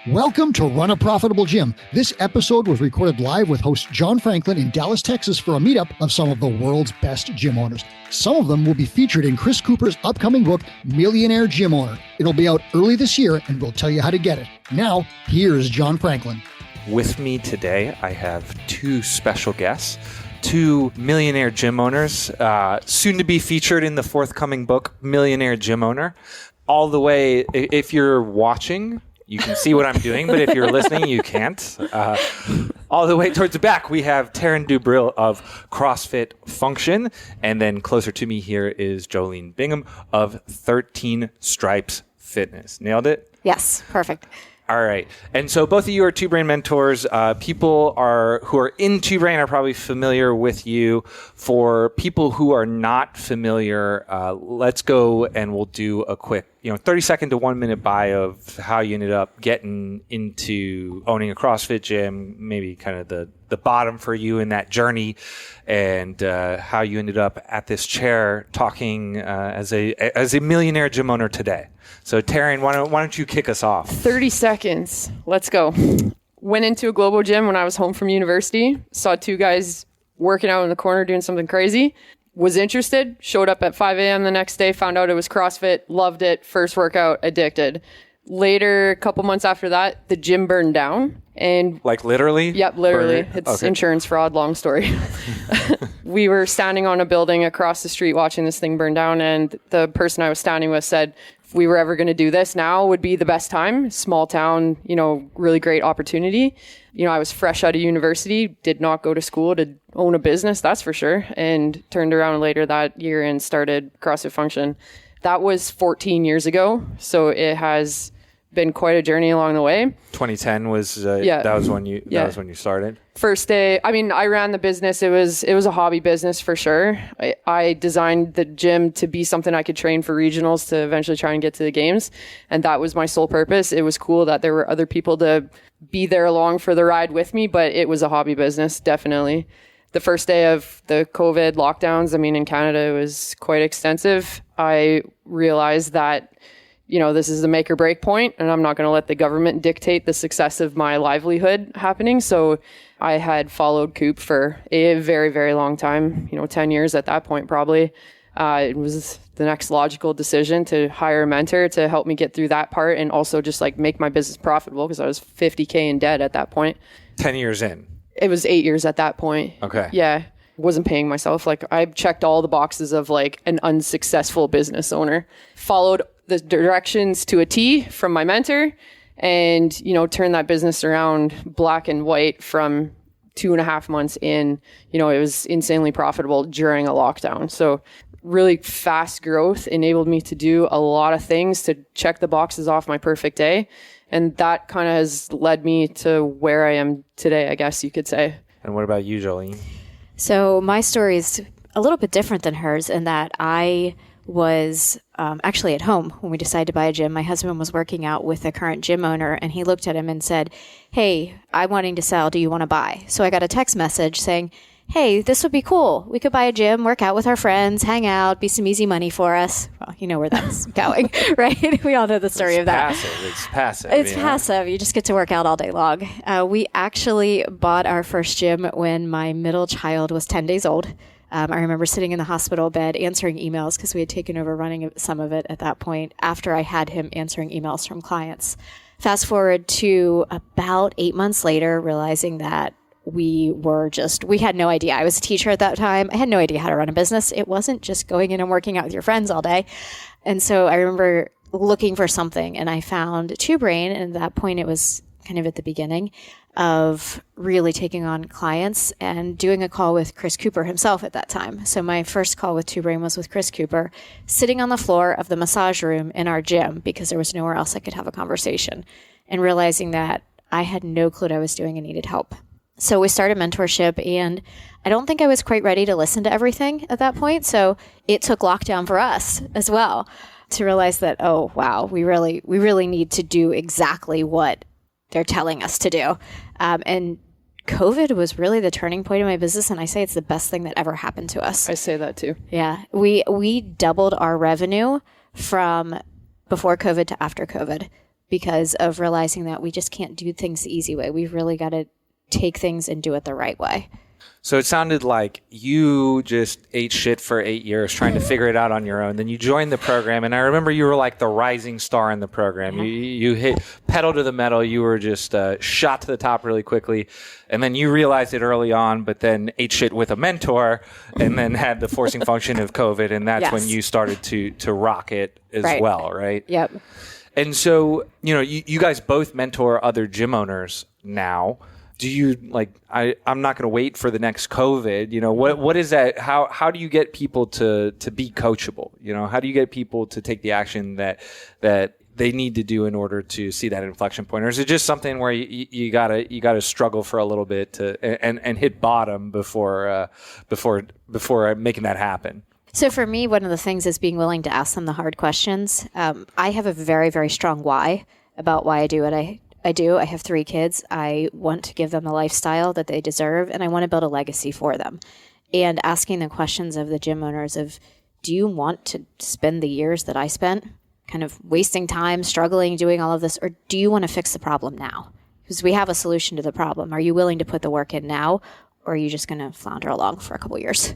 Welcome to Run a Profitable Gym. This episode was recorded live with host John Franklin in Dallas, Texas for a meetup of some of the world's best gym owners. Some of them will be featured in Chris Cooper's upcoming book, Millionaire Gym Owner. It'll be out early this year and we'll tell you how to get it. Now, here's John Franklin. With me today, I have two special guests, two millionaire gym owners, soon to be featured in the forthcoming book, Millionaire Gym Owner. All the way, if you're watching, you can see what I'm doing, but if you're listening, you can't. All the way towards the back, we have Taryn Dubreuil of CrossFit Function. And then closer to me here is Joleen Bingham of 13 Stripes Fitness. Nailed it? Yes, perfect. All right. And so both of you are Two Brain mentors. People who are in Two Brain are probably familiar with you. For people who are not familiar, let's go and we'll do a quick 30-second to 1 minute bio of how you ended up getting into owning a CrossFit gym, maybe kind of the bottom for you in that journey, and how you ended up at this chair talking as a millionaire gym owner today. So Taryn, why don't you kick us off? 30 seconds. Let's go. Went into a global gym when I was home from university. Saw two guys working out in the corner doing something crazy. Was interested. Showed up at 5 a.m. the next day. Found out it was CrossFit. Loved it. First workout. Addicted. Later, a couple months after that, the gym burned down. And like literally? Yep, literally. It's insurance fraud. Long story. We were standing on a building across the street watching this thing burn down. And the person I was standing with said, if we were ever going to do this, now would be the best time. Small town, really great opportunity. I was fresh out of university, did not go to school to own a business, that's for sure. And turned around later that year and started CrossFit Function. That was 14 years ago. So it has been quite a journey along the way. 2010 was that was when you started. First day, I ran the business. It was a hobby business for sure. I designed the gym to be something I could train for regionals to eventually try and get to the games, and that was my sole purpose. It was cool that there were other people to be there along for the ride with me, but it was a hobby business, definitely. The first day of the COVID lockdowns, in Canada, it was quite extensive. I realized that this is the make or break point, and I'm not going to let the government dictate the success of my livelihood happening. So I had followed Coop for a very, very long time, 10 years at that point, probably. It was the next logical decision to hire a mentor to help me get through that part and also just make my business profitable because I was $50K in debt at that point. 10 years in. It was 8 years at that point. Okay. Yeah. Wasn't paying myself. I checked all the boxes of an unsuccessful business owner. Followed the directions to a T from my mentor and, turned that business around black and white from 2.5 months in. It was insanely profitable during a lockdown. So really fast growth enabled me to do a lot of things to check the boxes off my perfect day. And that kind of has led me to where I am today, I guess you could say. And what about you, Joleen? So my story is a little bit different than hers in that I was actually at home when we decided to buy a gym. My husband was working out with the current gym owner, and he looked at him and said, "Hey, I'm wanting to sell. Do you want to buy?" So I got a text message saying, "Hey, this would be cool. We could buy a gym, work out with our friends, hang out, be some easy money for us." Well, you know where that's going, right? We all know the story of that. It's passive. It's passive. You just get to work out all day long. We actually bought our first gym when my middle child was 10 days old. I remember sitting in the hospital bed answering emails because we had taken over running some of it at that point after I had him answering emails from clients. Fast forward to about 8 months later, realizing that we had no idea. I was a teacher at that time. I had no idea how to run a business. It wasn't just going in and working out with your friends all day. And so I remember looking for something and I found Two Brain. And at that point, it was kind of at the beginning of really taking on clients and doing a call with Chris Cooper himself at that time. So my first call with Two Brain was with Chris Cooper, sitting on the floor of the massage room in our gym because there was nowhere else I could have a conversation, and realizing that I had no clue what I was doing and needed help. So we started mentorship, and I don't think I was quite ready to listen to everything at that point. So it took lockdown for us as well to realize that, oh, wow, we really need to do exactly what they're telling us to do. And COVID was really the turning point in my business. And I say it's the best thing that ever happened to us. I say that too. Yeah. We doubled our revenue from before COVID to after COVID because of realizing that we just can't do things the easy way. We've really got to take things and do it the right way. So it sounded like you just ate shit for 8 years trying to figure it out on your own. Then you joined the program, and I remember you were like the rising star in the program. You hit pedal to the metal. You were just shot to the top really quickly, and then you realized it early on, but then ate shit with a mentor, and then had the forcing function of COVID, and that's when you started to rock it as well, right? Yep. And so, you guys both mentor other gym owners now. Do you I'm not going to wait for the next COVID, what is that? How do you get people to be coachable? How do you get people to take the action that they need to do in order to see that inflection point? Or is it just something where you gotta struggle for a little bit and hit bottom before making that happen? So for me, one of the things is being willing to ask them the hard questions. I have a very, very strong why about why I do what I do. I have 3 kids. I want to give them the lifestyle that they deserve, and I want to build a legacy for them. And asking the questions of the gym owners of, do you want to spend the years that I spent kind of wasting time, struggling, doing all of this, or do you want to fix the problem now? Because we have a solution to the problem. Are you willing to put the work in now, or are you just going to flounder along for a couple of years?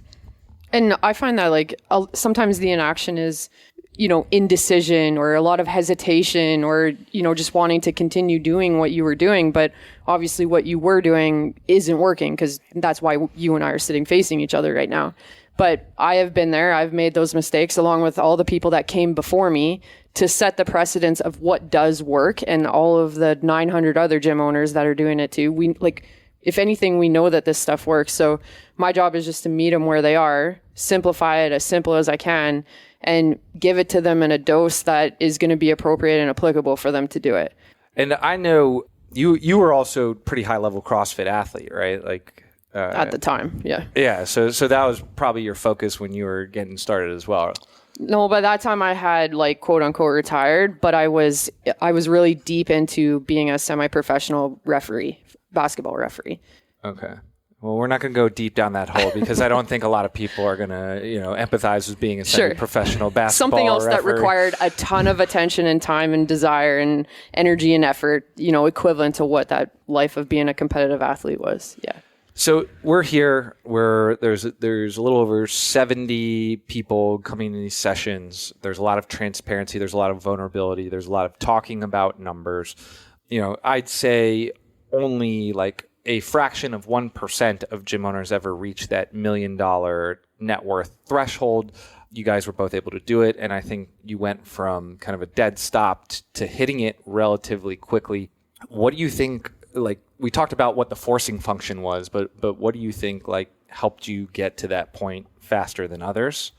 And I find that sometimes the inaction is, indecision or a lot of hesitation or, just wanting to continue doing what you were doing. But obviously what you were doing isn't working, because that's why you and I are sitting facing each other right now. But I have been there. I've made those mistakes along with all the people that came before me to set the precedence of what does work, and all of the 900 other gym owners that are doing it too. If anything, we know that this stuff works. So my job is just to meet them where they are, simplify it as simple as I can, and give it to them in a dose that is going to be appropriate and applicable for them to do it. And I know you were also pretty high level CrossFit athlete, right? At the time, yeah. Yeah, so that was probably your focus when you were getting started as well. No, by that time I had quote unquote retired, but I was really deep into being a semi-professional basketball referee. Okay. Well, we're not going to go deep down that hole, because I don't think a lot of people are going to, empathize with being a semi-professional basketball Something else referee. That required a ton of attention and time and desire and energy and effort, equivalent to what that life of being a competitive athlete was. Yeah. So we're here where there's a little over 70 people coming to these sessions. There's a lot of transparency. There's a lot of vulnerability. There's a lot of talking about numbers. I'd say only a fraction of 1% of gym owners ever reach that $1 million net worth threshold. You guys were both able to do it. And I think you went from kind of a dead stop to hitting it relatively quickly. What do you think, we talked about what the forcing function was, but what do you think helped you get to that point faster than others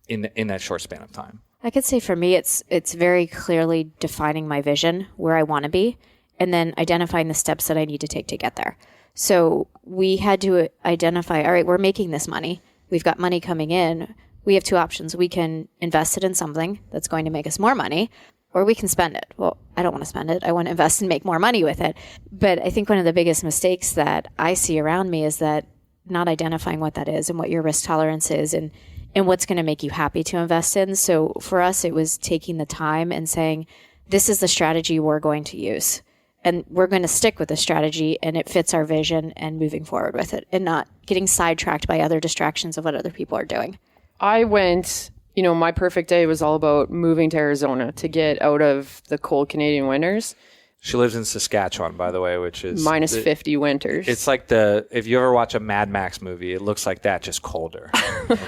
in that short span of time? I could say for me, it's very clearly defining my vision, where I want to be, and then identifying the steps that I need to take to get there. So we had to identify, all right, we're making this money. We've got money coming in. We have 2 options. We can invest it in something that's going to make us more money, or we can spend it. Well, I don't want to spend it. I want to invest and make more money with it. But I think one of the biggest mistakes that I see around me is that not identifying what that is and what your risk tolerance is and what's going to make you happy to invest in. So for us, it was taking the time and saying, this is the strategy we're going to use. And we're going to stick with the strategy, and it fits our vision, and moving forward with it, and not getting sidetracked by other distractions of what other people are doing. I went, my perfect day was all about moving to Arizona to get out of the cold Canadian winters. She lives in Saskatchewan, by the way, which is minus 50 winters. It's like if you ever watch a Mad Max movie, it looks like that, just colder.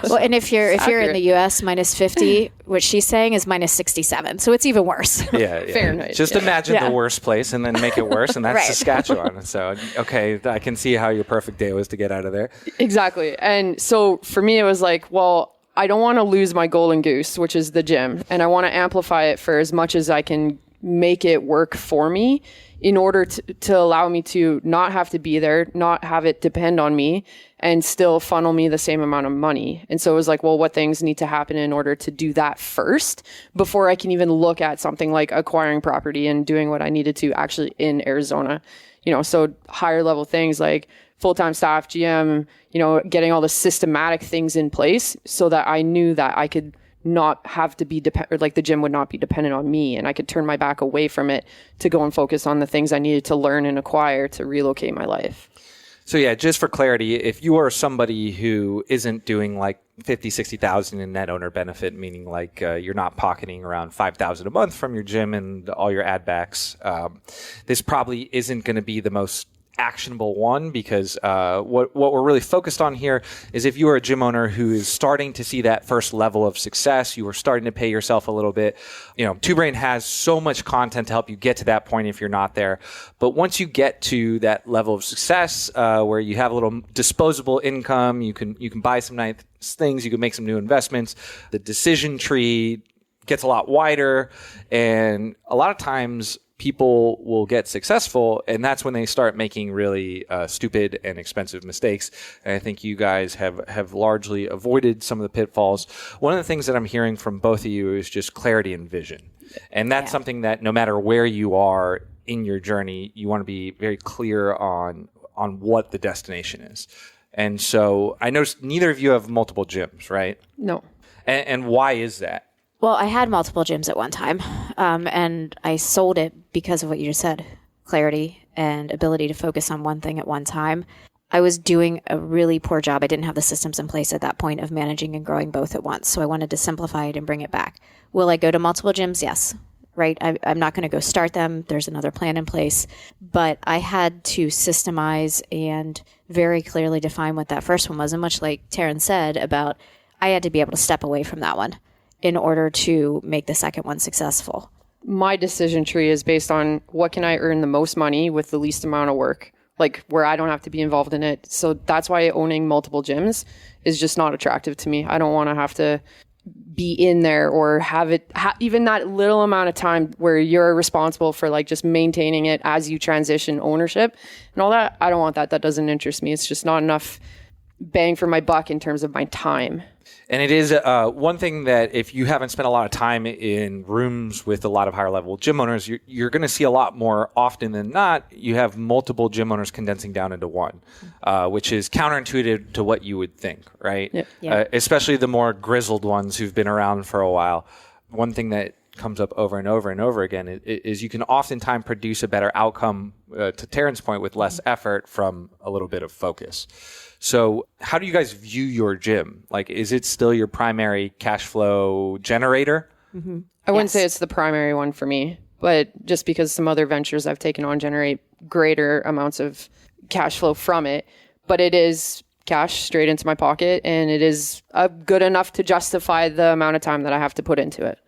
Well, and if you're in the U.S., minus 50, what she's saying is minus 67, so it's even worse. Yeah. Fahrenheit. Just imagine the worst place and then make it worse, and that's right. Saskatchewan. So, okay, I can see how your perfect day was to get out of there. Exactly. And so for me, it was I don't want to lose my golden goose, which is the gym, and I want to amplify it for as much as I can make it work for me in order to allow me to not have to be there, not have it depend on me, and still funnel me the same amount of money. And so it was what things need to happen in order to do that first before I can even look at something like acquiring property and doing what I needed to actually in Arizona. So higher level things like full-time staff, GM, getting all the systematic things in place so that I knew that I could not have to be dependent, like the gym would not be dependent on me, and I could turn my back away from it to go and focus on the things I needed to learn and acquire to relocate my life. So yeah, just for clarity, if you are somebody who isn't doing like 50, 60,000 in net owner benefit, meaning like you're not pocketing around 5,000 a month from your gym and all your ad backs, this probably isn't going to be the most actionable one, because what we're really focused on here is if you are a gym owner who is starting to see that first level of success, you are starting to pay yourself a little bit. Two Brain has so much content to help you get to that point if you're not there. But once you get to that level of success where you have a little disposable income, you can buy some nice things, you can make some new investments, the decision tree gets a lot wider, and a lot of times people will get successful, and that's when they start making really stupid and expensive mistakes. And I think you guys have largely avoided some of the pitfalls. One of the things that I'm hearing from both of you is just clarity and vision. And that's something that no matter where you are in your journey, you want to be very clear on what the destination is. And so I noticed neither of you have multiple gyms, right? No. And why is that? Well, I had multiple gyms at one time, and I sold it because of what you just said, clarity and ability to focus on one thing at one time. I was doing a really poor job. I didn't have the systems in place at that point of managing and growing both at once. So I wanted to simplify it and bring it back. Will I go to multiple gyms? Yes. Right. I'm not going to go start them. There's another plan in place. But I had to systemize and very clearly define what that first one was. And much like Taryn said about, I had to be able to step away from that one in order to make the second one successful. My decision tree is based on what can I earn the most money with the least amount of work, like where I don't have to be involved in it. So that's why owning multiple gyms is just not attractive to me. I don't want to have to be in there or have it even that little amount of time where you're responsible for like just maintaining it as you transition ownership and all that. I don't want that. That doesn't interest me. It's just not enough bang for my buck in terms of my time. And it is one thing that if you haven't spent a lot of time in rooms with a lot of higher level gym owners, you're going to see a lot more often than not. You have multiple gym owners condensing down into one, which is counterintuitive to what you would think, right? Yep. Yeah. Especially the more grizzled ones who've been around for a while. One thing that comes up over and over and over again is you can oftentimes produce a better outcome, to Taryn's point, with less effort from a little bit of focus. So how do you guys view your gym? Like, is it still your primary cash flow generator? Mm-hmm. I wouldn't say it's the primary one for me, but just because some other ventures I've taken on generate greater amounts of cash flow from it, but it is cash straight into my pocket, and it is good enough to justify the amount of time that I have to put into it.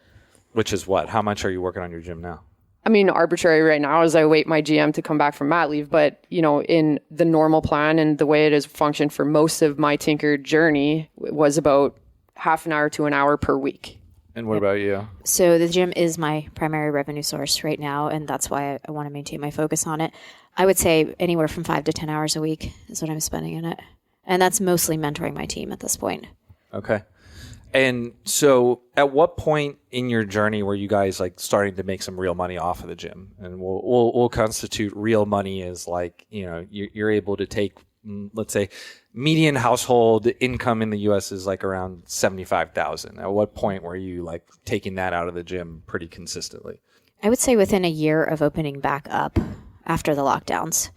Which is what? How much are you working on your gym now? I mean, arbitrary right now as I wait my GM to come back from mat leave, but in the normal plan and the way it has functioned for most of my Tinker journey was about half an hour to an hour per week. And what about you? So the gym is my primary revenue source right now, and that's why I want to maintain my focus on it. I would say anywhere from 5 to 10 hours a week is what I'm spending in it. And that's mostly mentoring my team at this point. Okay. And so at what point in your journey were you guys like starting to make some real money off of the gym? And we'll constitute real money as like, you're able to take, let's say, median household income in the US is like around 75,000. At what point were you like taking that out of the gym pretty consistently? I would say within a year of opening back up after the lockdowns.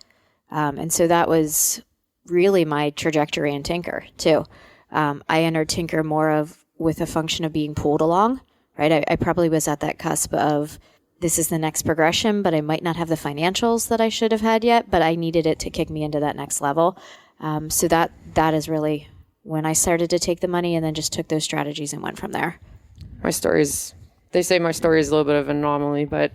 And so that was really my trajectory in Tinker too. I entered Tinker more with a function of being pulled along, right? I probably was at that cusp of this is the next progression, but I might not have the financials that I should have had yet, but I needed it to kick me into that next level. So that is really when I started to take the money and then just took those strategies and went from there. They say my story is a little bit of an anomaly, but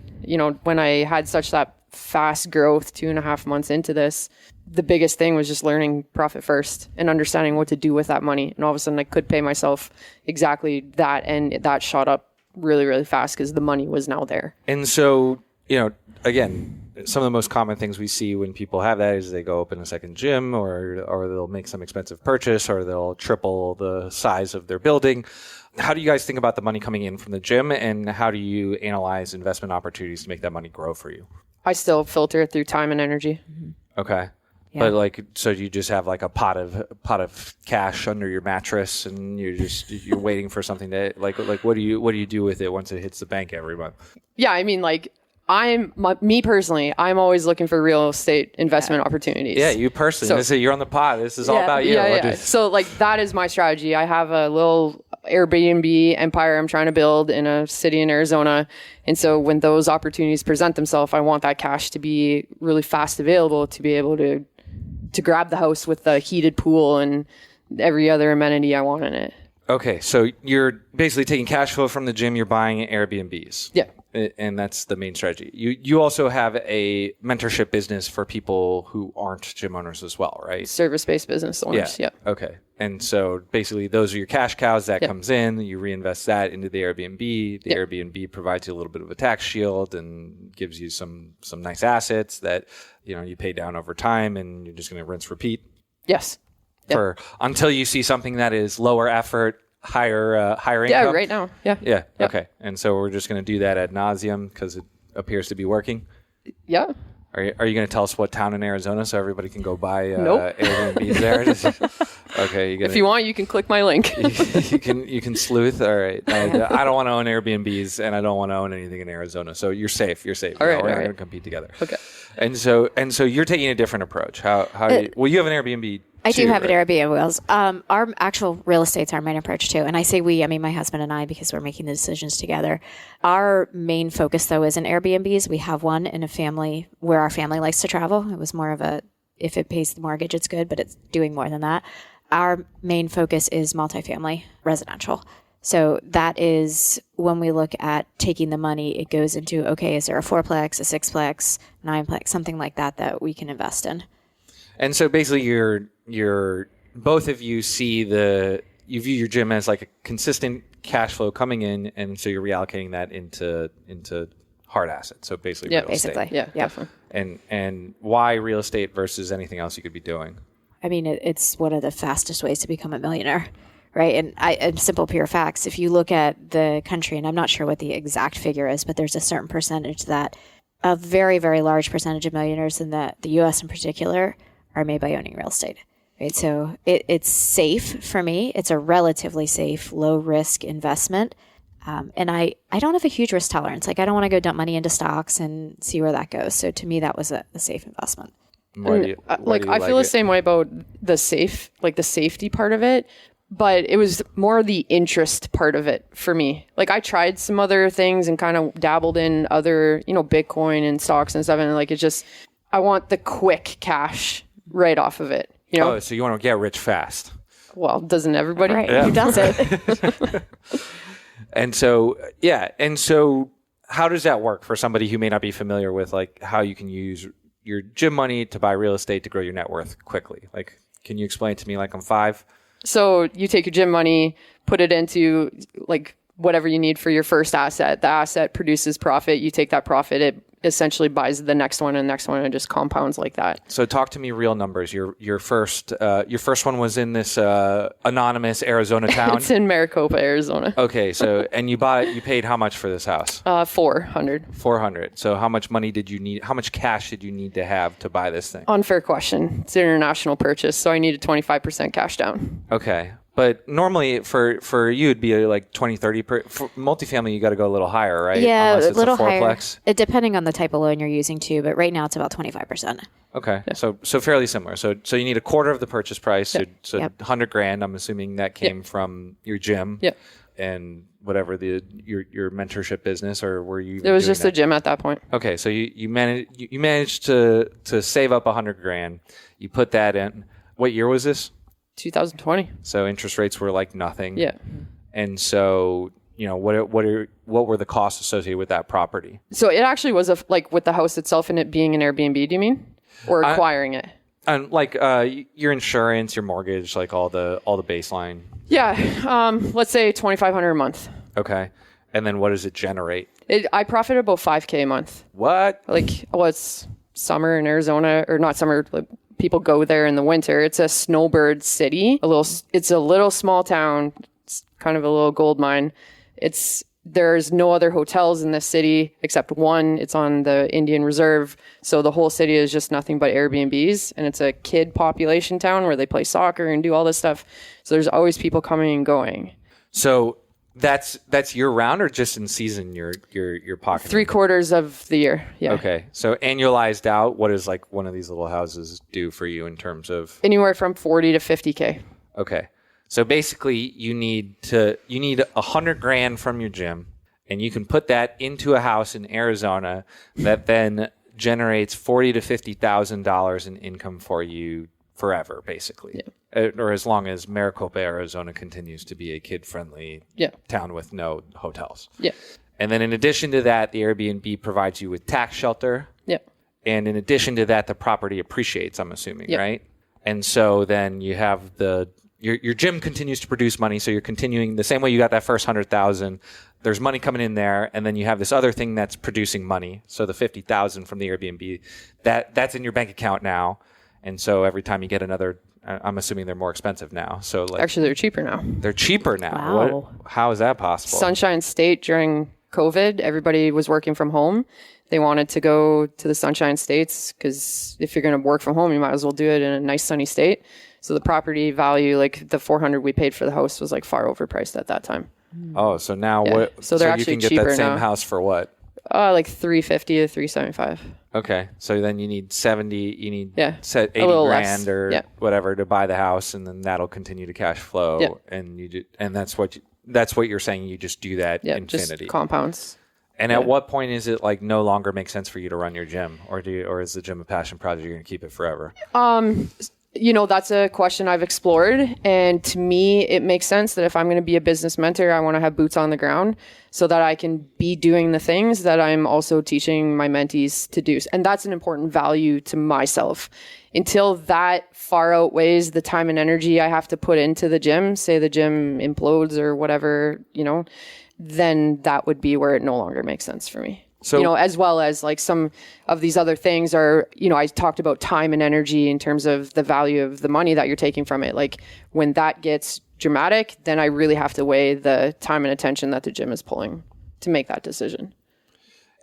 when I had such that fast growth 2.5 months into this, the biggest thing was just learning profit first and understanding what to do with that money. And all of a sudden I could pay myself exactly that. And that shot up really, really fast because the money was now there. And so, again, some of the most common things we see when people have that is they go open a second gym or they'll make some expensive purchase or they'll triple the size of their building. How do you guys think about the money coming in from the gym, and how do you analyze investment opportunities to make that money grow for you? I still filter it through time and energy. Okay. Yeah. But so you just have like a pot of cash under your mattress, and you're waiting for something to what do you do with it once it hits the bank every month? Yeah, I mean, me personally, I'm always looking for real estate investment opportunities. Yeah, you personally. So you're on the pod. This is all about you. Yeah. So that is my strategy. I have a little Airbnb empire I'm trying to build in a city in Arizona. And so when those opportunities present themselves, I want that cash to be really fast available to be able to grab the house with the heated pool and every other amenity I want in it. Okay, so you're basically taking cash flow from the gym, you're buying Airbnbs. Yeah. And that's the main strategy. You also have a mentorship business for people who aren't gym owners as well, right? Service-based business owners, yeah. Okay. And so basically those are your cash cows that comes in, you reinvest that into the Airbnb. The Airbnb provides you a little bit of a tax shield and gives you some nice assets that, you pay down over time, and you're just going to rinse repeat. Yes. Until you see something that is lower effort, higher income. Yeah, right now. Yeah. Yeah. Okay. And so we're just going to do that ad nauseum because it appears to be working. Yeah. Are you going to tell us what town in Arizona so everybody can go buy Nope. Airbnbs there? Okay. If you want, you can click my link. you can sleuth. All right. I don't want to own Airbnbs, and I don't want to own anything in Arizona. So you're safe. All right. We're going to compete together. Okay. And so you're taking a different approach. How do you have an Airbnb? I do have right? an Airbnb, Wills. Our actual real estate's our main approach too. And I say we, I mean my husband and I, because we're making the decisions together. Our main focus though isn't Airbnbs. We have one in a family where our family likes to travel. It was more of if it pays the mortgage, it's good, but it's doing more than that. Our main focus is multifamily residential. So that is when we look at taking the money, it goes into, okay, is there a 4-plex, a 6-plex, 9-plex, something like that we can invest in. And so basically you're both of you you view your gym as like a consistent cash flow coming in, and so you're reallocating that into hard assets. So basically real estate. Yeah, definitely. And why real estate versus anything else you could be doing? I mean, it's one of the fastest ways to become a millionaire, right? And simple, pure facts. If you look at the country, and I'm not sure what the exact figure is, but there's a certain percentage that a very, very large percentage of millionaires in the U.S. in particular are made by owning real estate, right? So it's safe for me. It's a relatively safe, low risk investment. And I don't have a huge risk tolerance. I don't want to go dump money into stocks and see where that goes. So to me, that was a safe investment. I feel the same way about the safety part of it, but it was more the interest part of it for me. I tried some other things and kind of dabbled in other, Bitcoin and stocks and stuff. And I want the quick cash right off of it. Oh, so you want to get rich fast. Well, doesn't everybody? Right. Yeah. Who doesn't? And so how does that work for somebody who may not be familiar with how you can use your gym money to buy real estate to grow your net worth quickly? Can you explain to me I'm 5? So you take your gym money, put it into whatever you need for your first asset. The asset produces profit. You take that profit, it essentially buys the next one and the next one, and just compounds like that. So talk to me real numbers. Your first one was in this anonymous Arizona town. It's in Maricopa, Arizona. Okay, so and you paid how much for this house? $400. $400. So how much money did you need? How much cash did you need to have to buy this thing? Unfair question. It's an international purchase, so I needed 25% cash down. Okay. But normally for you, it'd be 20, 30 for multifamily, you got to go a little higher, right? Yeah, unless it's a little a 4-plex. Higher. Depending on the type of loan you're using too, but right now it's about 25%. Okay. Yeah. So fairly similar. So you need a quarter of the purchase price. Yeah. So $100,000. I'm assuming that came from your gym. Yeah. And whatever your mentorship business, or were you? It was just a gym at that point. Okay. So you managed to save up $100,000. You put that in. What year was this? 2020. So interest rates were nothing. Yeah. And so, what were the costs associated with that property? So it actually was with the house itself and it being an Airbnb, do you mean? Or acquiring it? And your insurance, your mortgage, all the baseline. Yeah. Let's say $2,500 a month. Okay. And then what does it generate? I profit about $5,000 a month. What? It's summer in Arizona, or not summer, people go there in the winter. It's a snowbird city. It's a little small town. It's kind of a little gold mine. It's there's no other hotels in this city except one. It's on the Indian Reserve. So the whole city is just nothing but Airbnbs. And it's a kid population town where they play soccer and do all this stuff. So there's always people coming and going. So that's year round or just in season you're pocketing? 3/4 of the year. Yeah. Okay. So annualized out, what does like one of these little houses do for you in terms of? Anywhere from 40 to 50K. Okay. So basically you need $100,000 from your gym, and you can put that into a house in Arizona that then generates $40,000 to $50,000 in income for you forever, basically. Yeah. Or as long as Maricopa, Arizona continues to be a kid-friendly town with no hotels. Yeah. And then in addition to that, the Airbnb provides you with tax shelter. Yeah. And in addition to that, the property appreciates, I'm assuming, right? And so then you have your gym continues to produce money. So you're continuing the same way you got that first 100,000. There's money coming in there. And then you have this other thing that's producing money. So the 50,000 from the Airbnb, that's in your bank account now. And so every time you get another, I'm assuming they're more expensive now. So like, actually, they're cheaper now. They're cheaper now. Wow. How is that possible? Sunshine State during COVID, everybody was working from home. They wanted to go to the Sunshine States because if you're going to work from home, you might as well do it in a nice sunny state. So the property value, like the $400 we paid for the house, was like far overpriced at that time. Oh, so now what? So they're actually you can get cheaper that same now. house for what? Like $350 to $375. Okay, so then you need 70. You need set $80,000 or whatever to buy the house, and then that'll continue to cash flow. And you do, and that's what you're saying. You just do that infinity. Just compounds. And at what point is it like no longer makes sense for you to run your gym, or is the gym a passion project? You're going to keep it forever? That's a question I've explored. And to me, it makes sense that if I'm going to be a business mentor, I want to have boots on the ground so that I can be doing the things that I'm also teaching my mentees to do. And that's an important value to myself. Until that far outweighs the time and energy I have to put into the gym, say the gym implodes or whatever, then that would be where it no longer makes sense for me. So, as well as like some of these other things are, I talked about time and energy in terms of the value of the money that you're taking from it. Like when that gets dramatic, then I really have to weigh the time and attention that the gym is pulling to make that decision.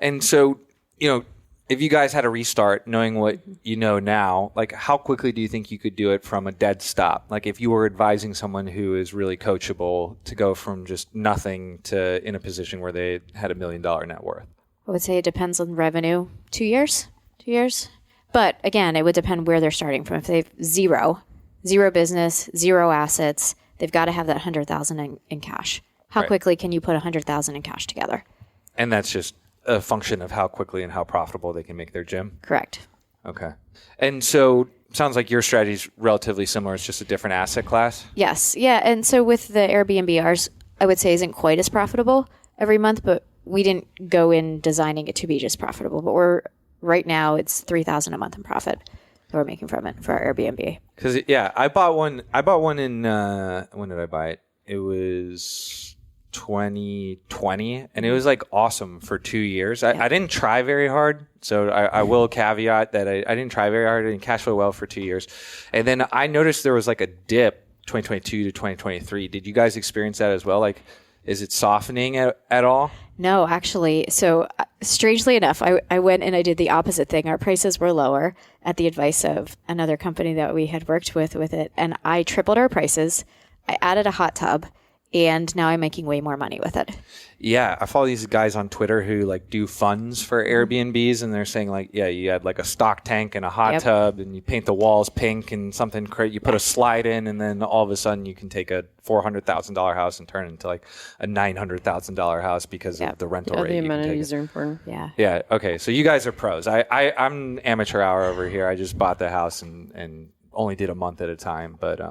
And so, if you guys had a restart, knowing what you know now, like how quickly do you think you could do it from a dead stop? Like if you were advising someone who is really coachable to go from just nothing to in a position where they had $1 million net worth? I would say it depends on revenue. 2 years. But again, it would depend where they're starting from. If they have zero business, zero assets, they've got to have that 100,000 in cash. How quickly can you put 100,000 in cash together? And that's just a function of how quickly and how profitable they can make their gym? Correct. Okay. And so sounds like your strategy is relatively similar. It's just a different asset class? Yes. Yeah. And so with the Airbnb, ours, I would say, isn't quite as profitable every month, but we didn't go in designing it to be just profitable. But right now it's $3,000 a month in profit that we're making from it for our Airbnb. Because I bought one in when did I buy it? It was 2020, and it was like awesome for 2 years. I didn't try very hard, so I will caveat that I didn't try very hard. I didn't cash flow well for 2 years, and then I noticed there was like a dip 2022 to 2023. Did you guys experience that as well? Like, is it softening at all? No, actually. So strangely enough, I went and I did the opposite thing. Our prices were lower at the advice of another company that we had worked with it. And I tripled our prices. I added a hot tub, and now I'm making way more money with it. Yeah, I follow these guys on Twitter who like do funds for Airbnbs, and they're saying like, you had like a stock tank and a hot tub, and you paint the walls pink and something crazy. You put a slide in, and then all of a sudden you can take a $400,000 house and turn it into like a $900,000 house because of the rental rate. The amenities are important. Yeah. Yeah. Okay. So you guys are pros. I'm amateur hour over here. I just bought the house and only did a month at a time, but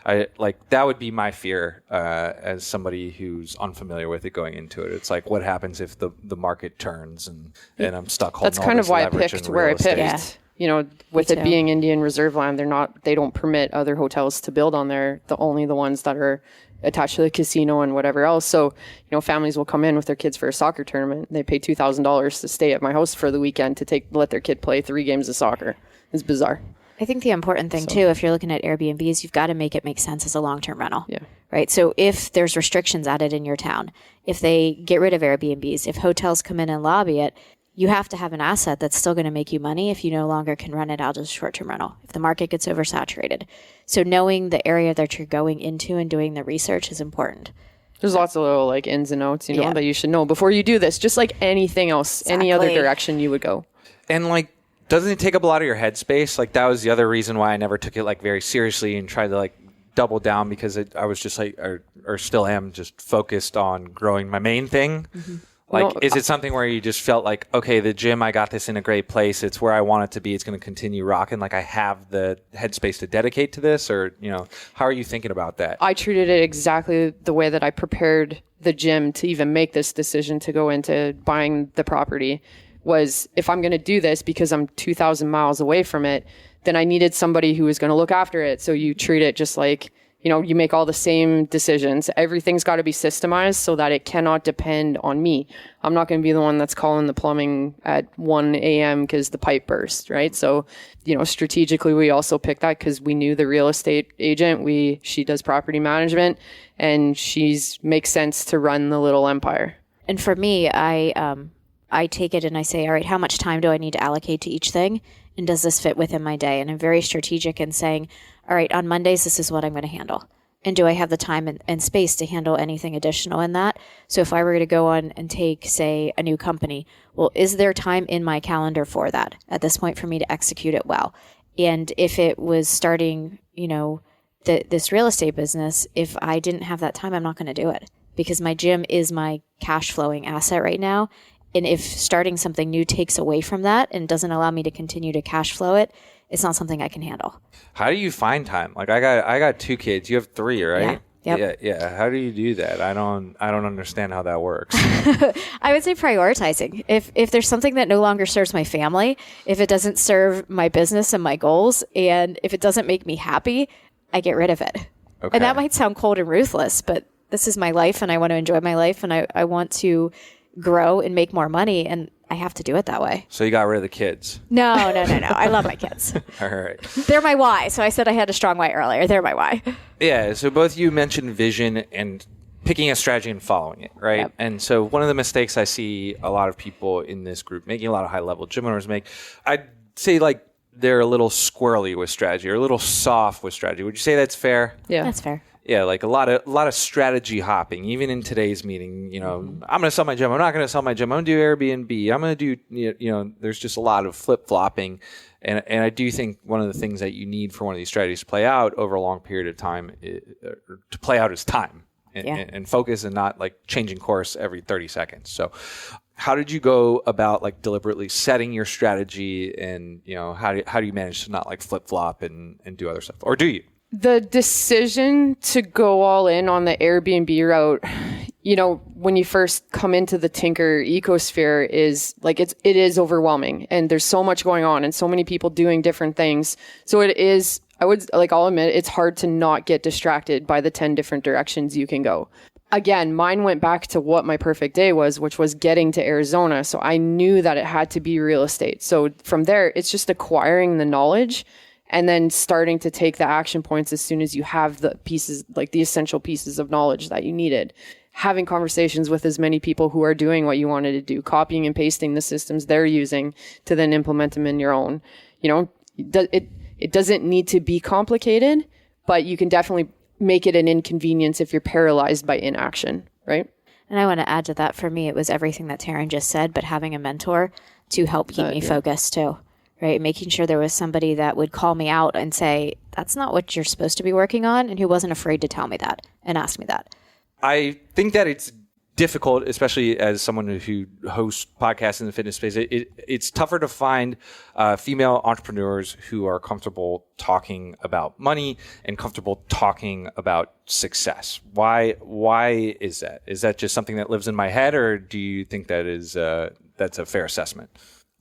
I like that would be my fear as somebody who's unfamiliar with it going into it. It's like, what happens if the market turns and I'm stuck holding. That's kind of why I picked where I picked. Yeah. With it being Indian Reserve land, they don't permit other hotels to build on there. Only the ones that are attached to the casino and whatever else. So, families will come in with their kids for a soccer tournament. They pay $2,000 to stay at my house for the weekend to let their kid play 3 games of soccer. It's bizarre. I think the important thing too, if you're looking at Airbnbs, you've got to make it make sense as a long-term rental. Yeah. Right. So if there's restrictions added in your town, if they get rid of Airbnbs, if hotels come in and lobby it, you have to have an asset that's still going to make you money if you no longer can run it out as a short-term rental, if the market gets oversaturated. So knowing the area that you're going into and doing the research is important. There's lots of little like ins and outs, that you should know before you do this, just like anything else, any other direction you would go. And like, doesn't it take up a lot of your headspace? Like that was the other reason why I never took it like very seriously and tried to like double down, because I was just like, or still am just focused on growing my main thing. Mm-hmm. Like, is it something where you just felt like, okay, the gym, I got this in a great place. It's where I want it to be. It's going to continue rocking. Like I have the headspace to dedicate to this, or, how are you thinking about that? I treated it exactly the way that I prepared the gym to even make this decision to go into buying the property. Was if I'm going to do this because I'm 2,000 miles away from it, then I needed somebody who was going to look after it. So you treat it just like, you make all the same decisions. Everything's got to be systemized so that it cannot depend on me. I'm not going to be the one that's calling the plumbing at 1 a.m. because the pipe burst, right? So, strategically, we also picked that because we knew the real estate agent. She does property management, and makes sense to run the little empire. And for me, I take it and I say, all right, how much time do I need to allocate to each thing? And does this fit within my day? And I'm very strategic in saying, all right, on Mondays, this is what I'm going to handle. And do I have the time and space to handle anything additional in that? So if I were to go on and take, say, a new company, well, is there time in my calendar for that at this point for me to execute it well? And if it was starting, this real estate business, if I didn't have that time, I'm not going to do it, because my gym is my cash flowing asset right now. And if starting something new takes away from that and doesn't allow me to continue to cash flow it, it's not something I can handle. How do you find time? Like I got 2 kids. You have 3, right? Yeah. Yep. Yeah. How do you do that? I don't understand how that works. I would say prioritizing. If there's something that no longer serves my family, if it doesn't serve my business and my goals, and if it doesn't make me happy, I get rid of it. Okay. And that might sound cold and ruthless, but this is my life and I want to enjoy my life and I want to grow and make more money, and I have to do it that way. So you got rid of the kids? No. I love my kids. All right. They're my why. So I said I had a strong why earlier. They're my why. Yeah. So both of you mentioned vision and picking a strategy and following it, right? Yep. And so one of the mistakes I see a lot of people in this group making, a lot of high-level gym owners make, I'd say like they're a little squirrely with strategy or a little soft with strategy. Would you say that's fair? Yeah. That's fair. Yeah, like a lot of strategy hopping, even in today's meeting. I'm going to sell my gym. I'm not going to sell my gym. I'm going to do Airbnb. I'm going to do, there's just a lot of flip-flopping. And I do think one of the things that you need for one of these strategies to play out over a long period of time, to play out is time and focus, and not like changing course every 30 seconds. So how did you go about like deliberately setting your strategy, and, how do you manage to not like flip-flop and do other stuff? Or do you? The decision to go all in on the Airbnb route, when you first come into the Tinker ecosphere, is like, it is overwhelming, and there's so much going on and so many people doing different things. So it is, I'll admit, it's hard to not get distracted by the 10 different directions you can go. Again, mine went back to what my perfect day was, which was getting to Arizona. So I knew that it had to be real estate. So from there, it's just acquiring the knowledge and then starting to take the action points as soon as you have the pieces, like the essential pieces of knowledge that you needed. Having conversations with as many people who are doing what you wanted to do, copying and pasting the systems they're using to then implement them in your own. It doesn't need to be complicated, but you can definitely make it an inconvenience if you're paralyzed by inaction, right? And I want to add to that, for me, it was everything that Taryn just said, but having a mentor to help keep me focused too. Right? Making sure there was somebody that would call me out and say, that's not what you're supposed to be working on, and who wasn't afraid to tell me that and ask me that. I think that it's difficult, especially as someone who hosts podcasts in the fitness space. It's tougher to find female entrepreneurs who are comfortable talking about money and comfortable talking about success. Why is that? Is that just something that lives in my head, or do you think that that's a fair assessment?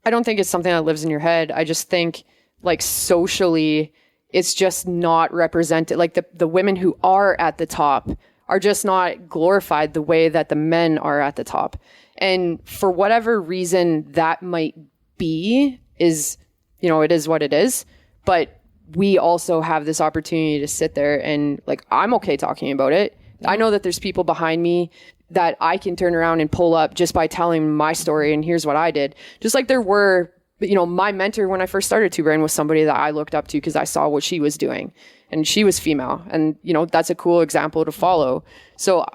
I don't think it's something that lives in your head. I just think, like, socially, it's just not represented. Like, the women who are at the top are just not glorified the way that the men are at the top. And for whatever reason that might be, it is what it is. But we also have this opportunity to sit there and like, I'm okay talking about it. I know that there's people behind me that I can turn around and pull up just by telling my story and here's what I did. Just like there were, my mentor when I first started Dubreuil was somebody that I looked up to because I saw what she was doing, and she was female, and that's a cool example to follow. So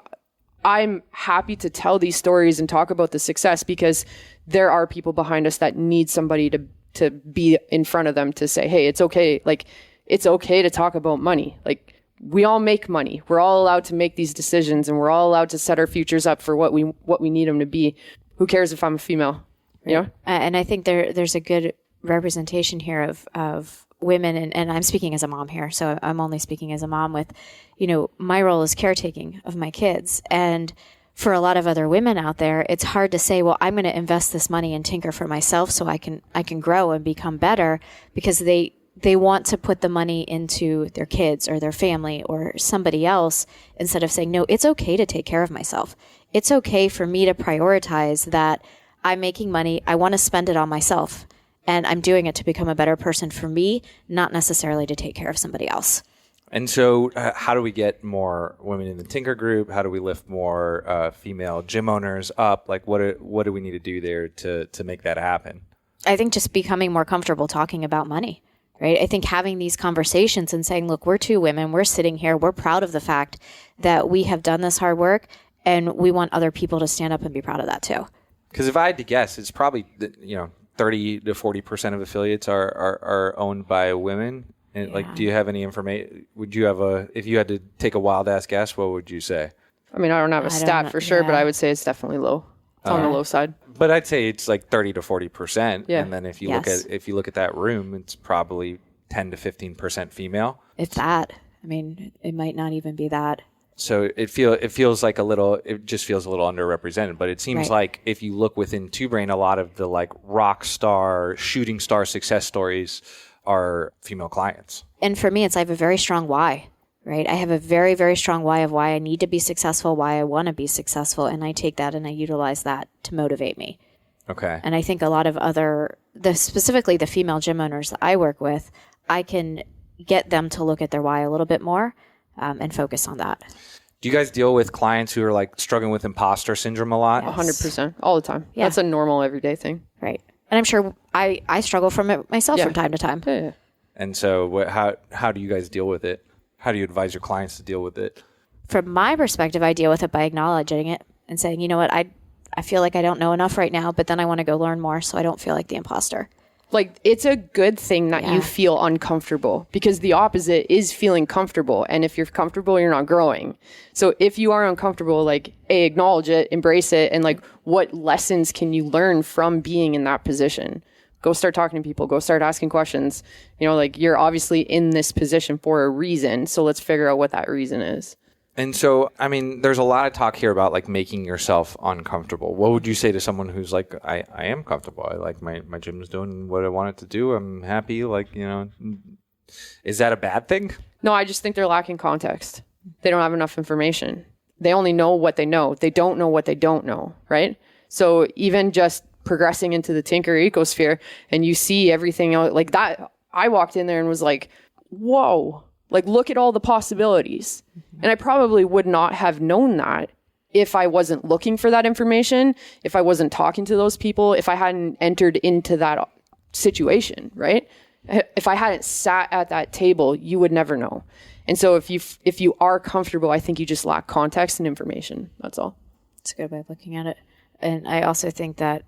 I'm happy to tell these stories and talk about the success because there are people behind us that need somebody to be in front of them to say, hey, it's okay. Like, it's okay to talk about money. Like, we all make money. We're all allowed to make these decisions, and we're all allowed to set our futures up for what we need them to be. Who cares if I'm a female? And I think there's a good representation here of women, and I'm speaking as a mom here, so I'm only speaking as a mom with, my role is caretaking of my kids. And for a lot of other women out there, it's hard to say, well, I'm going to invest this money and tinker for myself so I can grow and become better, because they want to put the money into their kids or their family or somebody else, instead of saying, no, it's okay to take care of myself. It's okay for me to prioritize that I'm making money. I want to spend it on myself, and I'm doing it to become a better person for me, not necessarily to take care of somebody else. And so how do we get more women in the Tinker group? How do we lift more female gym owners up? Like, what do we need to do there to make that happen? I think just becoming more comfortable talking about money, right? I think having these conversations and saying, look, we're two women, we're sitting here, we're proud of the fact that we have done this hard work, and we want other people to stand up and be proud of that too. Because if I had to guess, it's probably 30 to 40% of affiliates are owned by women. And like, do you have any information? Would you have if you had to take a wild ass guess, what would you say? I mean, I don't have a stat for sure, but I would say it's definitely low. It's on the low side. But I'd say it's like 30 to 40%. Yeah. And then if you look at that room, it's probably 10 to 15% female. If that, I mean, it might not even be that. So it feels like it just feels a little underrepresented, but it seems like if you look within Dubreuil, a lot of the like rock star, shooting star success stories are female clients. And for me, I have a very strong why, right? I have a very, very strong why of why I need to be successful, why I want to be successful. And I take that and I utilize that to motivate me. Okay. And I think a lot of specifically the female gym owners that I work with, I can get them to look at their why a little bit more and focus on that. Do you guys deal with clients who are like struggling with imposter syndrome a lot? 100%, all the time. Yeah. That's a normal everyday thing. Right. And I'm sure I struggle from it myself from time to time. Yeah. And so how do you guys deal with it? How do you advise your clients to deal with it? From my perspective, I deal with it by acknowledging it and saying, you know what, I feel like I don't know enough right now, but then I want to go learn more so I don't feel like the imposter. Like, it's a good thing that you feel uncomfortable, because the opposite is feeling comfortable. And if you're comfortable, you're not growing. So if you are uncomfortable, like, acknowledge it, embrace it. And like, what lessons can you learn from being in that position? Go start talking to people, go start asking questions. Like, you're obviously in this position for a reason. So let's figure out what that reason is. And so, I mean, there's a lot of talk here about like making yourself uncomfortable. What would you say to someone who's like, I am comfortable. I like my gym is doing what I want it to do. I'm happy. Like, is that a bad thing? No, I just think they're lacking context. They don't have enough information. They only know what they know. They don't know what they don't know, right? So even just progressing into the Tinker ecosphere and you see everything else like that, I walked in there and was like, whoa. Like, look at all the possibilities. Mm-hmm. And I probably would not have known that if I wasn't looking for that information, if I wasn't talking to those people, if I hadn't entered into that situation, right? If I hadn't sat at that table, you would never know. And so if you are comfortable, I think you just lack context and information. That's all. That's a good way of looking at it. And I also think that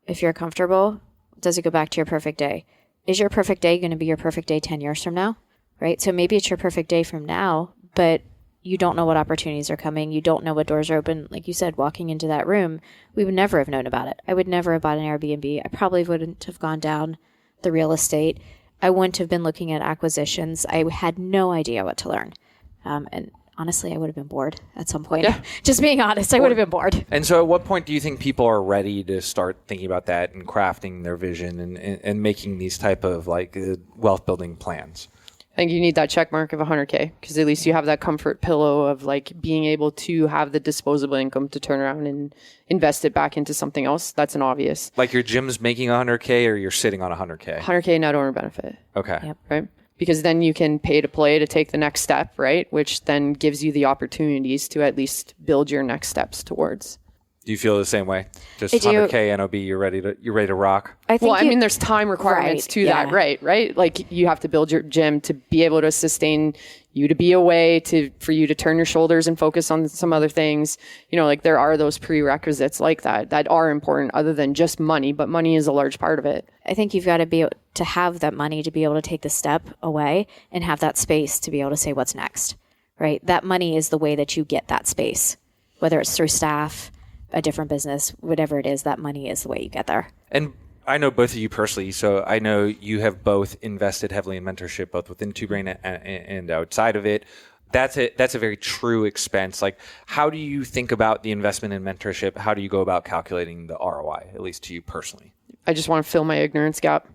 if you're comfortable, does it go back to your perfect day? Is your perfect day going to be your perfect day 10 years from now? Right? So maybe it's your perfect day from now, but you don't know what opportunities are coming. You don't know what doors are open. Like you said, walking into that room, we would never have known about it. I would never have bought an Airbnb. I probably wouldn't have gone down the real estate. I wouldn't have been looking at acquisitions. I had no idea what to learn. And honestly, I would have been bored at some point. Yeah. Just being honest, I would have been bored. And so at what point do you think people are ready to start thinking about that and crafting their vision and making these type of like wealth building plans? I think you need that check mark of 100K, because at least you have that comfort pillow of like being able to have the disposable income to turn around and invest it back into something else. That's an obvious. Like your gym's making 100K or you're sitting on 100K? 100K net owner benefit. Okay. Yep. Right. because then you can pay to play to take the next step, right? Which then gives you the opportunities to at least build your next steps towards. Do you feel the same way? Just I do. 100K NOB, you're ready to rock. I mean, there's time requirements to that, right? Like you have to build your gym to be able to sustain you to be away, for you to turn your shoulders and focus on some other things. Like there are those prerequisites like that are important other than just money, but money is a large part of it. I think you've got to be able to have that money to be able to take the step away and have that space to be able to say what's next, right? That money is the way that you get that space, whether it's through staff, a different business, whatever it is, that money is the way you get there. And I know both of you personally, so I know you have both invested heavily in mentorship, both within Two Brain and outside of it. That's a very true expense. Like, how do you think about the investment in mentorship? How do you go about calculating the ROI, at least to you personally? I just want to fill my ignorance gap.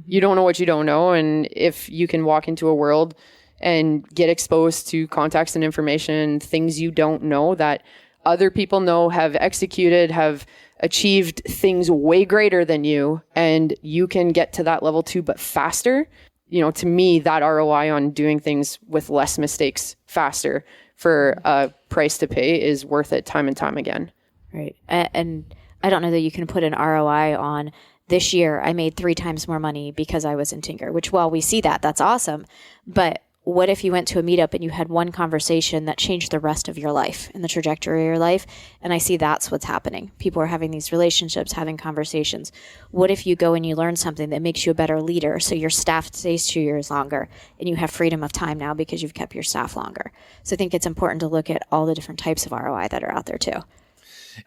You don't know what you don't know. And if you can walk into a world and get exposed to context and information, things you don't know that other people know, have executed, have achieved things way greater than you, and you can get to that level too, but faster. To me, that ROI on doing things with less mistakes faster for a price to pay is worth it time and time again. Right. And I don't know that you can put an ROI on this year. I made 3 times more money because I was in Tinker, which while we see that's awesome. But what if you went to a meetup and you had one conversation that changed the rest of your life and the trajectory of your life? And I see that's what's happening. People are having these relationships, having conversations. What if you go and you learn something that makes you a better leader, so your staff stays 2 years longer and you have freedom of time now because you've kept your staff longer? So I think it's important to look at all the different types of ROI that are out there too.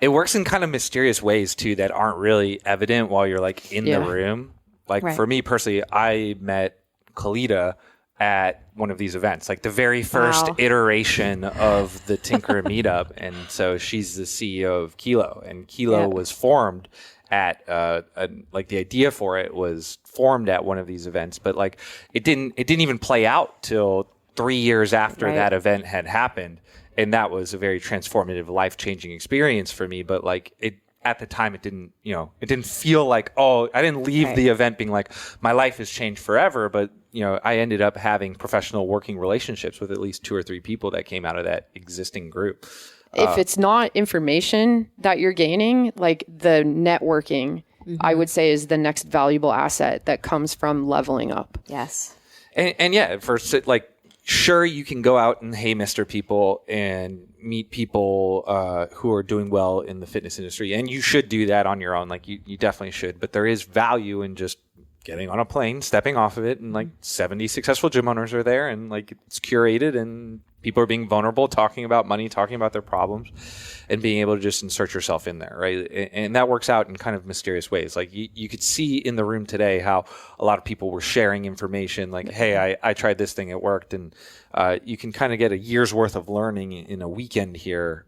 It works in kind of mysterious ways too that aren't really evident while you're like in the room. Like for me personally, I met Khalida at one of these events, like the very first iteration of the Tinker meetup. And so she's the CEO of Kilo, and Kilo was formed at like the idea for it was formed at one of these events, but like it didn't even play out till 3 years after that event had happened. And that was a very transformative, life-changing experience for me. But like at the time, it didn't feel like, I didn't leave the event being like, my life has changed forever. But, I ended up having professional working relationships with at least 2 or 3 people that came out of that existing group. If it's not information that you're gaining, like the networking, I would say is the next valuable asset that comes from leveling up. Yes. And sure, you can go out and hey, Mr. people and meet people who are doing well in the fitness industry. And you should do that on your own. Like you definitely should. But there is value in just getting on a plane, stepping off of it, and like 70 successful gym owners are there, and like it's curated, and people are being vulnerable, talking about money, talking about their problems, and being able to just insert yourself in there, right? And that works out in kind of mysterious ways. Like you could see in the room today how a lot of people were sharing information, like, hey, I tried this thing, it worked. And you can kind of get a year's worth of learning in a weekend here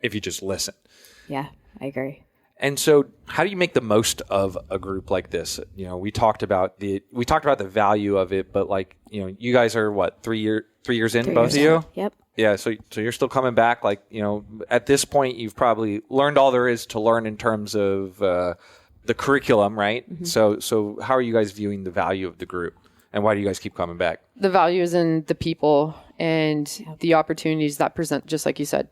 if you just listen. Yeah, I agree. And so how do you make the most of a group like this? We talked about the value of it, but like, you guys are what, 3 years in, both of you? Yep. Yeah. So you're still coming back. Like, at this point, you've probably learned all there is to learn in terms of the curriculum, right? Mm-hmm. So how are you guys viewing the value of the group, and why do you guys keep coming back? The value is in the people and the opportunities that present, just like you said,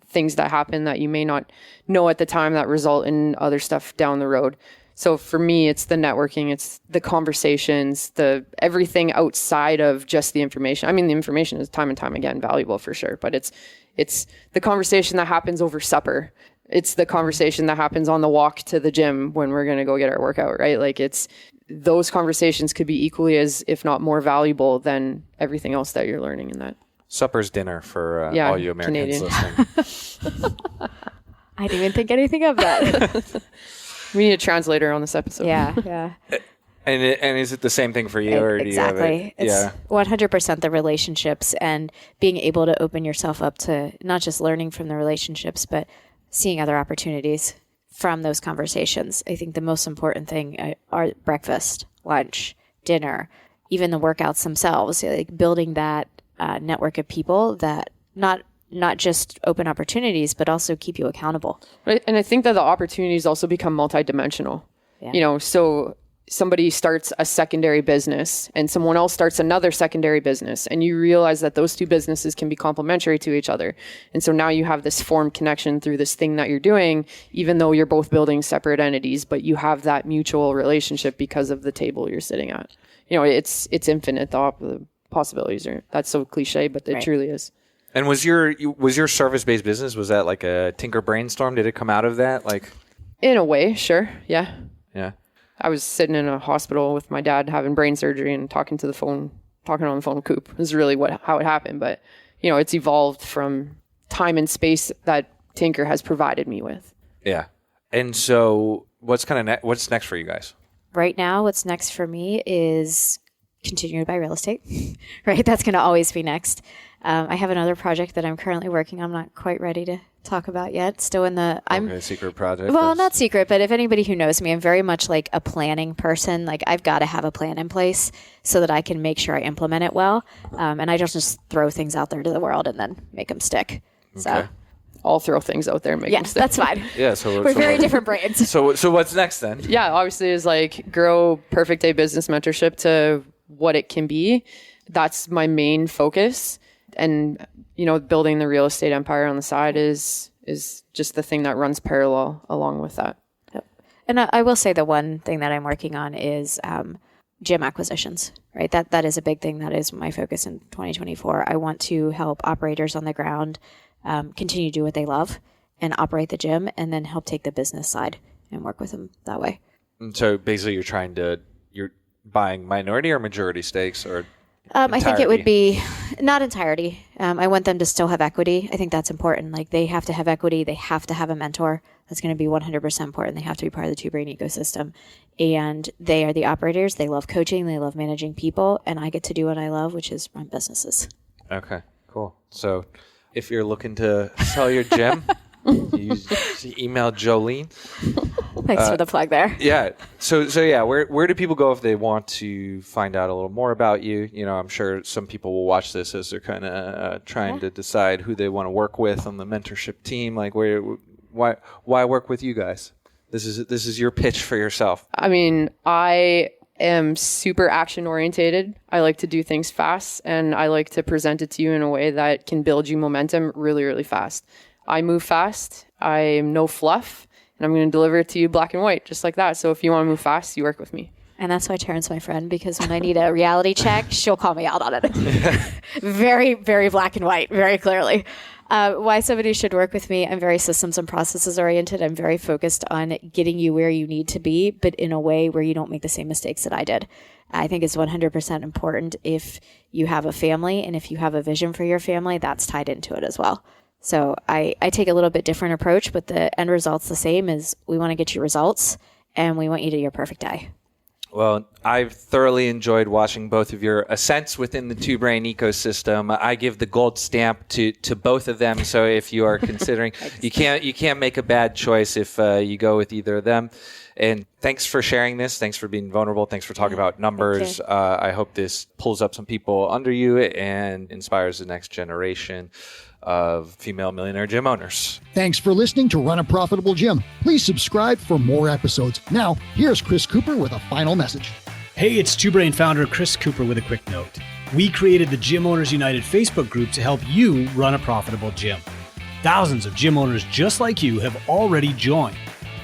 things that happen that you may not know at the time that result in other stuff down the road. So for me, it's the networking, it's the conversations, the everything outside of just the information. I mean, the information is time and time again valuable for sure, but it's the conversation that happens over supper. It's the conversation that happens on the walk to the gym when we're going to go get our workout, right? Like those conversations could be equally as, if not more valuable than everything else that you're learning in that. Supper's dinner for all you Americans listening. I didn't even think anything of that. We need a translator on this episode. Yeah. And is it the same thing for you, or do exactly? You have it? It's 100% the relationships and being able to open yourself up to not just learning from the relationships, but seeing other opportunities from those conversations. I think the most important thing are breakfast, lunch, dinner, even the workouts themselves, like building that network of people that not just open opportunities, but also keep you accountable. Right. And I think that the opportunities also become multidimensional. Yeah. So somebody starts a secondary business and someone else starts another secondary business, and you realize that those two businesses can be complementary to each other. And so now you have this formed connection through this thing that you're doing, even though you're both building separate entities, but you have that mutual relationship because of the table you're sitting at. It's infinite. The possibilities are, that's so cliche, but it truly is. And was your service-based business, was that like a Tinker Brainstorm? Did it come out of that? Like, in a way, sure. Yeah. Yeah. I was sitting in a hospital with my dad having brain surgery and talking on the phone Coop. This is really how it happened. But, it's evolved from time and space that Tinker has provided me with. Yeah. And so what's next for you guys? Right now, what's next for me is continue to buy real estate, right? That's going to always be next. I have another project that I'm currently working on. I'm not quite ready to talk about yet. Still in the... secret project? Well, not secret, but if anybody who knows me, I'm very much like a planning person. Like, I've got to have a plan in place so that I can make sure I implement it well. And I don't just throw things out there to the world and then make them stick. Okay. So I'll throw things out there and make them stick. That's fine. Yeah, so we're very different brains. So what's next then? Yeah, obviously is like grow Perfect Day Business Mentorship to what it can be. That's my main focus. And, building the real estate empire on the side is just the thing that runs parallel along with that. Yep. And I will say the one thing that I'm working on is gym acquisitions, right? That is a big thing. That is my focus in 2024. I want to help operators on the ground continue to do what they love and operate the gym, and then help take the business side and work with them that way. And so basically you're buying minority or majority stakes, or I think it would be not entirety. I want them to still have equity. I think that's important. Like, they have to have equity. They have to have a mentor. That's going to be 100% important. They have to be part of the Two Brain ecosystem. And they are the operators. They love coaching. They love managing people. And I get to do what I love, which is run businesses. Okay, cool. So if you're looking to sell your gym, you email Joleen. Thanks for the plug there. Yeah. So yeah, where do people go if they want to find out a little more about you? I'm sure some people will watch this as they're kind of trying to decide who they want to work with on the mentorship team. Like, why work with you guys? This is your pitch for yourself. I mean, I am super action orientated. I like to do things fast, and I like to present it to you in a way that can build you momentum really, really fast. I move fast. I'm no fluff. And I'm going to deliver it to you black and white, just like that. So if you want to move fast, you work with me. And that's why Taryn's my friend, because when I need a reality check, she'll call me out on it. Very, very black and white, very clearly. Why somebody should work with me: I'm very systems and processes oriented. I'm very focused on getting you where you need to be, but in a way where you don't make the same mistakes that I did. I think it's 100% important if you have a family, and if you have a vision for your family, that's tied into it as well. So I take a little bit different approach, but the end result's the same. Is we want to get you results, and we want you to your perfect day. Well, I've thoroughly enjoyed watching both of your ascents within the Two Brain ecosystem. I give the gold stamp to both of them. So if you are considering, you can't make a bad choice if you go with either of them. And thanks for sharing this. Thanks for being vulnerable. Thanks for talking about numbers. I hope this pulls up some people under you and inspires the next generation of female millionaire gym owners. Thanks for listening to Run a Profitable Gym. Please subscribe for more episodes. Now, here's Chris Cooper with a final message. Hey, it's Two Brain founder Chris Cooper with a quick note. We created the Gym Owners United Facebook group to help you run a profitable gym. Thousands of gym owners just like you have already joined.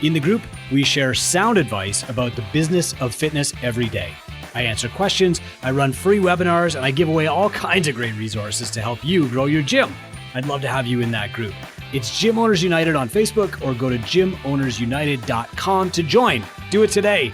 In the group, we share sound advice about the business of fitness every day. I answer questions, I run free webinars, and I give away all kinds of great resources to help you grow your gym. I'd love to have you in that group. It's Gym Owners United on Facebook, or go to gymownersunited.com to join. Do it today.